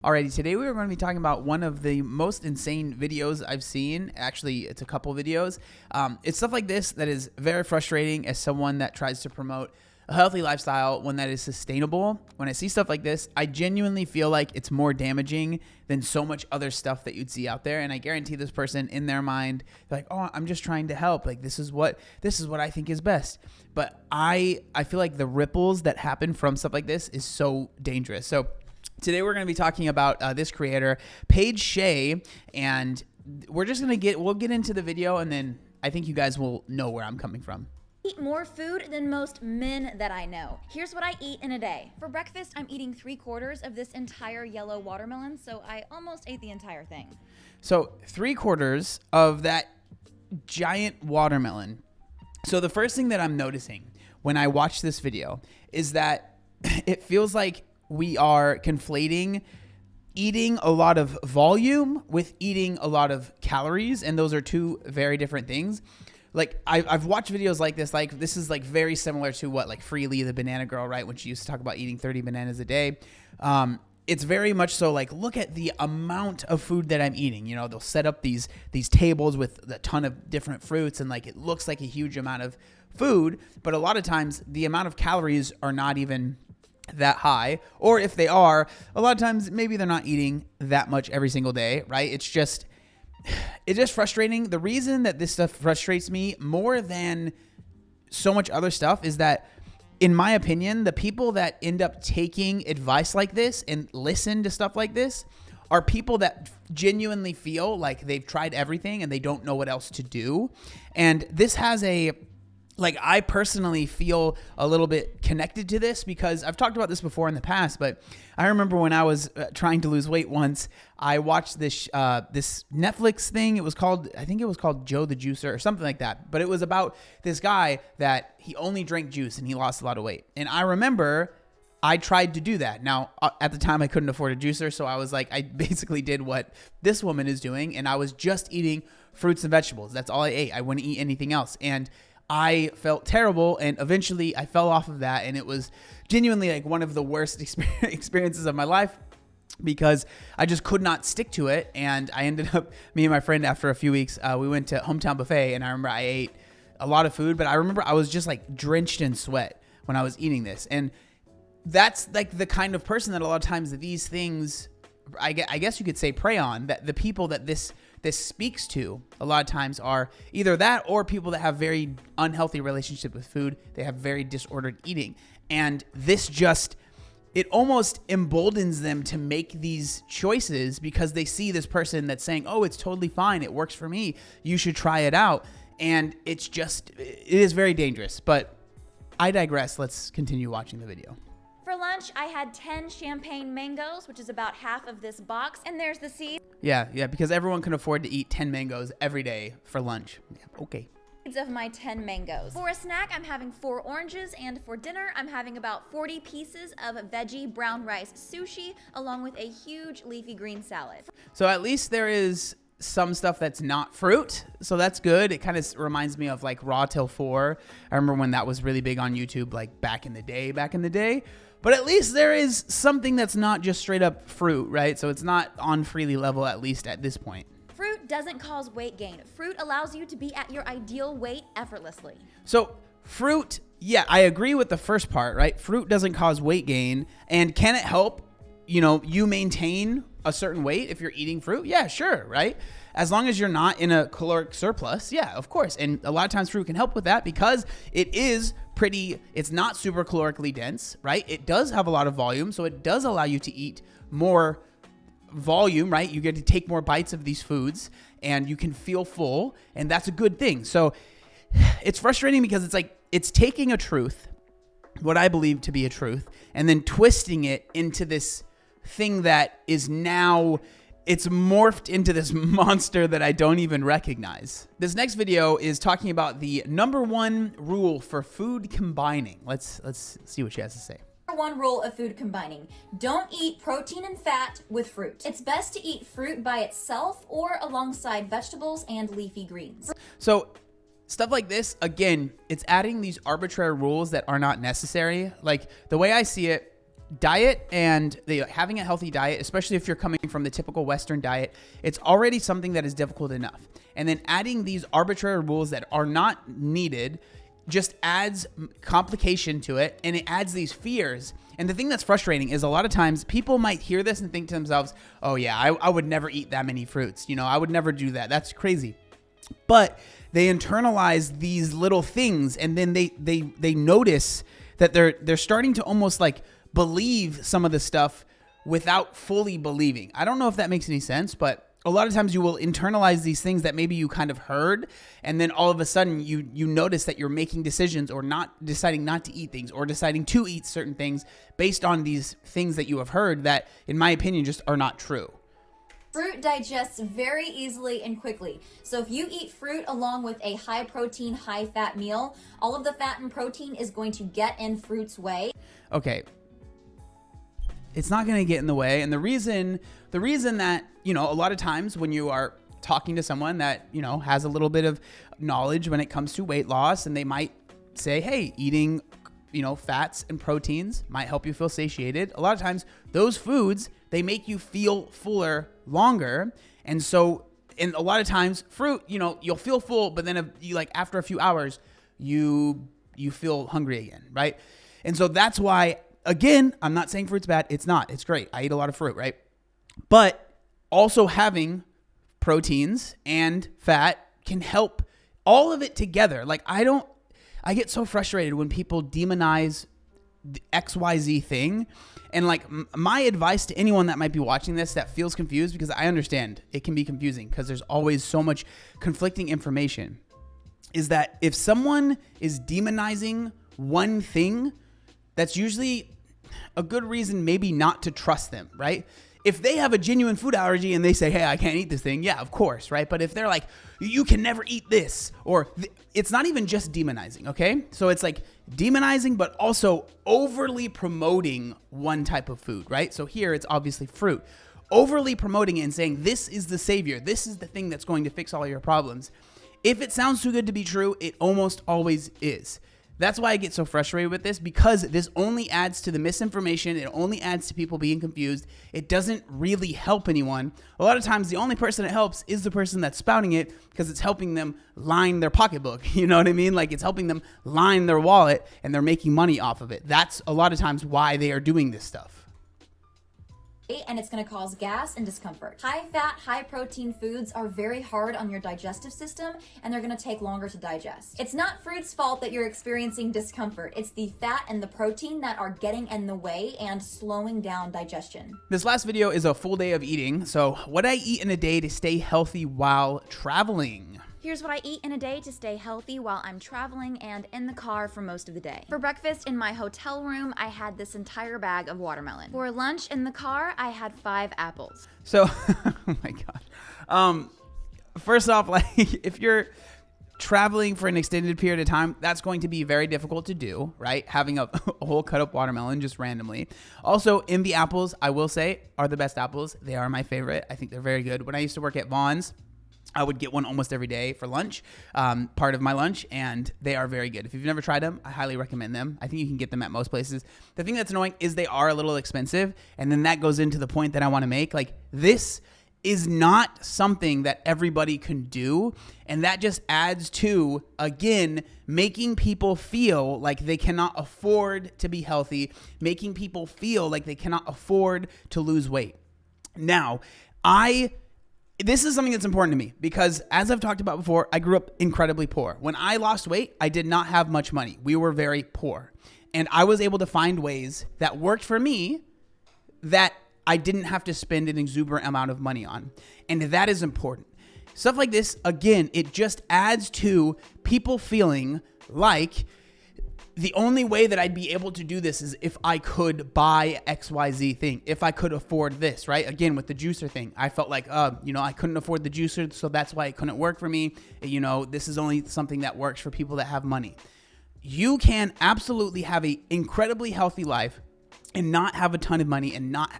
Alrighty, today we are going to be talking about one of the most insane videos I've seen. Actually, it's a couple videos. It's stuff like this that is very frustrating as someone that tries to promote a healthy lifestyle, one that is sustainable. When I see stuff like this, I genuinely feel like it's more damaging than so much other stuff that you'd see out there. And I guarantee this person in their mind, they're like, oh, I'm just trying to help. Like, this is what I think is best. But I feel like the ripples that happen from stuff like this is so dangerous. So today we're going to be talking about this creator, Paige Shea, and we'll get into the video, and then I think you guys will know where I'm coming from. Eat more food than most men that I know. Here's what I eat in a day. For breakfast, I'm eating 3/4 of this entire yellow watermelon, so I almost ate the entire thing. So 3/4 of that giant watermelon. So the first thing that I'm noticing when I watch this video is that it feels like we are conflating eating a lot of volume with eating a lot of calories, and those are two very different things. Like I've watched videos like this is like very similar to what like Freely, the banana girl, right? When she used to talk about eating 30 bananas a day. It's very much so like, look at the amount of food that I'm eating. You know, they'll set up these tables with a ton of different fruits, and like it looks like a huge amount of food, but a lot of times the amount of calories are not even that high, or if they are, a lot of times maybe they're not eating that much every single day, right? It's just frustrating. The reason that this stuff frustrates me more than so much other stuff is that, in my opinion, the people that end up taking advice like this and listen to stuff like this are people that genuinely feel like they've tried everything and they don't know what else to do. And this has I personally feel a little bit connected to this because I've talked about this before in the past, but I remember when I was trying to lose weight once, I watched this Netflix thing. I think it was called Joe the Juicer or something like that. But it was about this guy that he only drank juice and he lost a lot of weight. And I remember I tried to do that. Now, at the time, I couldn't afford a juicer, so I was like, I basically did what this woman is doing, and I was just eating fruits and vegetables. That's all I ate. I wouldn't eat anything else. And I felt terrible, and eventually I fell off of that, and it was genuinely like one of the worst experiences of my life because I just could not stick to it. And I ended up, me and my friend, after a few weeks, we went to Hometown Buffet, and I remember I ate a lot of food, but I remember I was just like drenched in sweat when I was eating this. And that's like the kind of person that a lot of times these things, I guess you could say, prey on, that the people that this speaks to a lot of times are either that or people that have very unhealthy relationship with food. They have very disordered eating. And this it almost emboldens them to make these choices because they see this person that's saying, oh, it's totally fine. It works for me. You should try it out. And it is very dangerous. But I digress. Let's continue watching the video. For lunch, I had 10 champagne mangoes, which is about half of this box, and there's the seeds Yeah, because everyone can afford to eat 10 mangoes every day for lunch. Yeah, okay. of my 10 mangoes. For a snack, I'm having 4 oranges, and for dinner, I'm having about 40 pieces of veggie brown rice sushi, along with a huge leafy green salad. So at least there is some stuff that's not fruit, so that's good. It kind of reminds me of like Raw Till 4. I remember when that was really big on YouTube, like back in the day. But at least there is something that's not just straight up fruit, right? So it's not on Freely level, at least at this point. Fruit doesn't cause weight gain. Fruit allows you to be at your ideal weight effortlessly. So fruit, yeah, I agree with the first part, right? Fruit doesn't cause weight gain. And can it help, you maintain a certain weight if you're eating fruit? Yeah, sure, right? As long as you're not in a caloric surplus, yeah, of course. And a lot of times fruit can help with that because it's not super calorically dense, right? It does have a lot of volume, so it does allow you to eat more volume, right? You get to take more bites of these foods and you can feel full, and that's a good thing. So it's frustrating because it's like it's taking a truth, what I believe to be a truth, and then twisting it into this thing that is now, it's morphed into this monster that I don't even recognize. This next video is talking about the #1 rule for food combining. Let's see what she has to say. One rule of food combining: don't eat protein and fat with fruit. It's best to eat fruit by itself or alongside vegetables and leafy greens. So stuff like this, again, it's adding these arbitrary rules that are not necessary. Like the way I see it, diet and having a healthy diet, especially if you're coming from the typical Western diet, it's already something that is difficult enough. And then adding these arbitrary rules that are not needed just adds complication to it, and it adds these fears. And the thing that's frustrating is a lot of times people might hear this and think to themselves, oh yeah, I would never eat that many fruits. I would never do that. That's crazy. But they internalize these little things, and then they notice that they're starting to almost like believe some of the stuff without fully believing. I don't know if that makes any sense, but a lot of times you will internalize these things that maybe you kind of heard, and then all of a sudden you notice that you're making decisions or deciding not to eat things or deciding to eat certain things based on these things that you have heard that, in my opinion, just are not true. Fruit digests very easily and quickly. So if you eat fruit along with a high protein, high fat meal, all of the fat and protein is going to get in fruit's way. Okay. It's not going to get in the way. And the reason that, a lot of times when you are talking to someone that, has a little bit of knowledge when it comes to weight loss, and they might say, hey, eating, fats and proteins might help you feel satiated. A lot of times those foods, they make you feel fuller longer. And so, and a lot of times fruit, you'll feel full, but then after a few hours, you feel hungry again. Right. And so that's why, again, I'm not saying fruit's bad. It's not. It's great. I eat a lot of fruit, right? But also having proteins and fat can help all of it together. Like I get so frustrated when people demonize the XYZ thing. And like my advice to anyone that might be watching this that feels confused, because I understand it can be confusing because there's always so much conflicting information, is that if someone is demonizing one thing, that's usually a good reason maybe not to trust them, right? If they have a genuine food allergy and they say, hey, I can't eat this thing, yeah, of course, right? But if they're like, you can never eat this, or it's not even just demonizing, okay? So it's like demonizing, but also overly promoting one type of food, right? So here it's obviously fruit. Overly promoting it and saying, this is the savior. This is the thing that's going to fix all your problems. If it sounds too good to be true, it almost always is. That's why I get so frustrated with this, because this only adds to the misinformation. It only adds to people being confused. It doesn't really help anyone. A lot of times the only person it helps is the person that's spouting it, because it's helping them line their pocketbook. You know what I mean? Like it's helping them line their wallet, and they're making money off of it. That's a lot of times why they are doing this stuff. And it's going to cause gas and discomfort. High fat, high protein foods are very hard on your digestive system, and they're going to take longer to digest. It's not fruit's fault that you're experiencing discomfort. It's the fat and the protein that are getting in the way and slowing down digestion. This last video is a full day of eating. So what I eat in a day to stay healthy while traveling. Here's what I eat in a day to stay healthy while I'm traveling and in the car for most of the day. For breakfast in my hotel room, I had this entire bag of watermelon. For lunch in the car, I had 5 apples. So, oh my God. First off, like if you're traveling for an extended period of time, that's going to be very difficult to do, right? Having a whole cut up watermelon just randomly. Also, MV apples, I will say, are the best apples. They are my favorite. I think they're very good. When I used to work at Vaughn's, I would get one almost every day for lunch, part of my lunch, and they are very good. If you've never tried them, I highly recommend them. I think you can get them at most places. The thing that's annoying is they are a little expensive, and then that goes into the point that I want to make. Like, this is not something that everybody can do, and that just adds to, again, making people feel like they cannot afford to be healthy, making people feel like they cannot afford to lose weight. Now, this is something that's important to me because, as I've talked about before, I grew up incredibly poor. When I lost weight, I did not have much money. We were very poor. And I was able to find ways that worked for me that I didn't have to spend an exuberant amount of money on. And that is important. Stuff like this, again, it just adds to people feeling like the only way that I'd be able to do this is if I could buy XYZ thing, if I could afford this, right? Again, with the juicer thing, I felt like, I couldn't afford the juicer, so that's why it couldn't work for me. This is only something that works for people that have money. You can absolutely have an incredibly healthy life and not have a ton of money and not,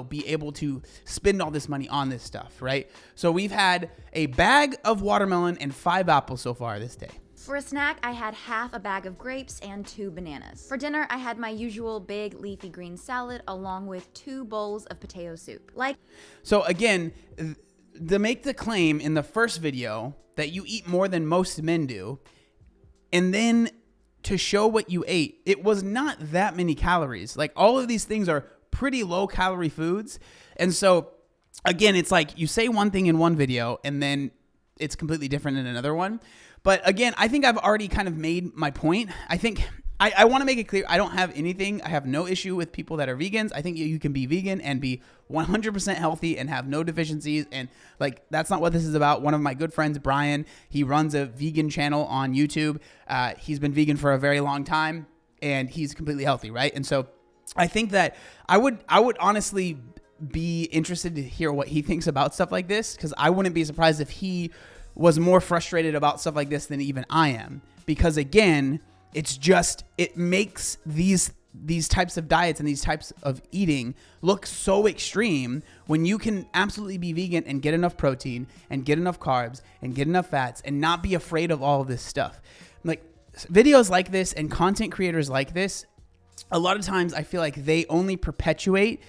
be able to spend all this money on this stuff, right? So we've had a bag of watermelon and 5 apples so far this day. For a snack, I had half a bag of grapes and 2 bananas. For dinner, I had my usual big leafy green salad along with 2 bowls of potato soup. So again, to make the claim in the first video that you eat more than most men do, and then to show what you ate, it was not that many calories. Like, all of these things are pretty low calorie foods. And so again, it's like you say one thing in one video and then it's completely different in another one. But again, I think I've already kind of made my point. I think I want to make it clear. I don't have anything. I have no issue with people that are vegans. I think you can be vegan and be 100% healthy and have no deficiencies. And like, that's not what this is about. One of my good friends, Brian, he runs a vegan channel on YouTube. He's been vegan for a very long time and he's completely healthy, right? And so I think that I would honestly be interested to hear what he thinks about stuff like this, because I wouldn't be surprised if he was more frustrated about stuff like this than even I am. Because again, it makes these types of diets and these types of eating look so extreme when you can absolutely be vegan and get enough protein and get enough carbs and get enough fats and not be afraid of all of this stuff. Like, videos like this and content creators like this, a lot of times I feel like they only perpetuate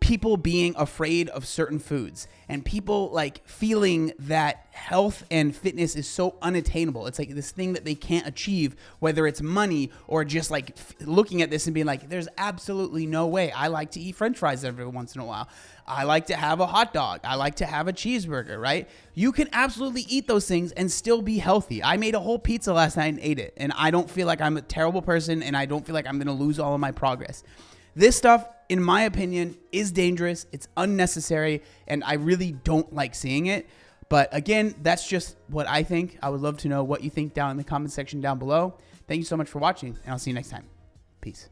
people being afraid of certain foods and people like feeling that health and fitness is so unattainable. It's like this thing that they can't achieve, whether it's money or just like looking at this and being like, there's absolutely no way. I like to eat French fries every once in a while. I like to have a hot dog. I like to have a cheeseburger, right? You can absolutely eat those things and still be healthy. I made a whole pizza last night and ate it, and I don't feel like I'm a terrible person, and I don't feel like I'm going to lose all of my progress. This stuff, in my opinion, is dangerous. It's unnecessary, and I really don't like seeing it. But again, that's just what I think. I would love to know what you think down in the comment section down below. Thank you so much for watching, and I'll see you next time. Peace.